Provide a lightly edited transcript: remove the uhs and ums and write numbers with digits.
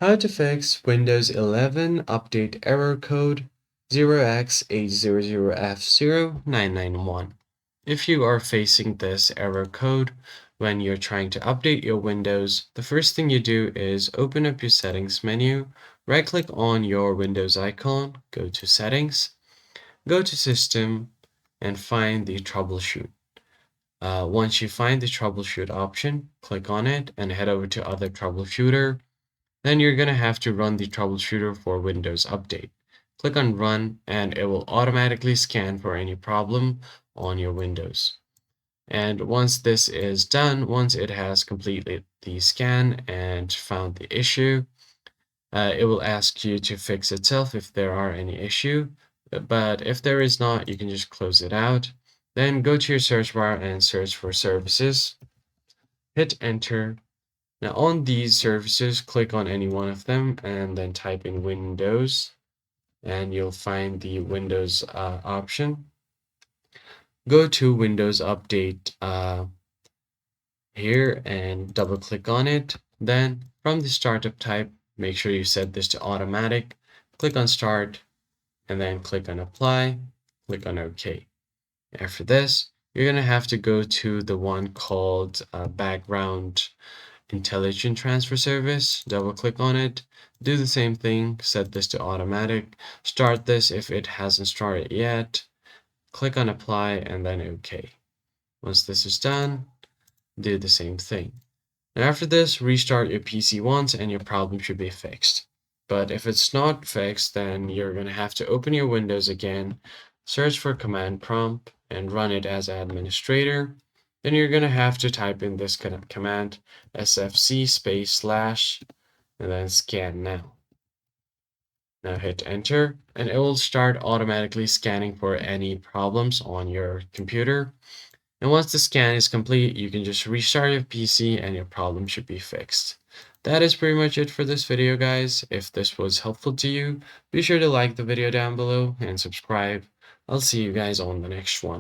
How to fix Windows 11 update error code 0x800f0991. If you are facing this error code when you're trying to update your Windows, the first thing you do is open up your settings menu, right-click on your Windows icon, go to Settings, go to System, and find the Troubleshoot. Once you find the Troubleshoot option, click on it and head over to Other Troubleshooter. Then you're going to have to run the troubleshooter for Windows Update. Click on Run and it will automatically scan for any problem on your Windows. And once this is done, once it has completed the scan and found the issue, it will ask you to fix itself if there are any issue. But if there is not, you can just close it out. Then go to your search bar and search for services. Hit enter. Now on these services, click on any one of them and then type in Windows and you'll find the Windows option. Go to Windows Update here and double click on it. Then from the startup type, make sure you set this to automatic. Click on Start and then click on Apply, click on OK. After this, you're going to have to go to the one called Background Intelligent Transfer Service, double click on it, do the same thing, set this to automatic, start this if it hasn't started yet, click on apply and then OK. Once this is done, do the same thing. Now after this, restart your PC once and your problem should be fixed. But if it's not fixed, then you're going to have to open your Windows again, search for command prompt and run it as administrator. Then you're going to have to type in this kind of command, sfc / and then scan now. Now hit enter and it will start automatically scanning for any problems on your computer. And once the scan is complete, you can just restart your PC and your problem should be fixed. That is pretty much it for this video, guys. If this was helpful to you, be sure to like the video down below and subscribe. I'll see you guys on the next one.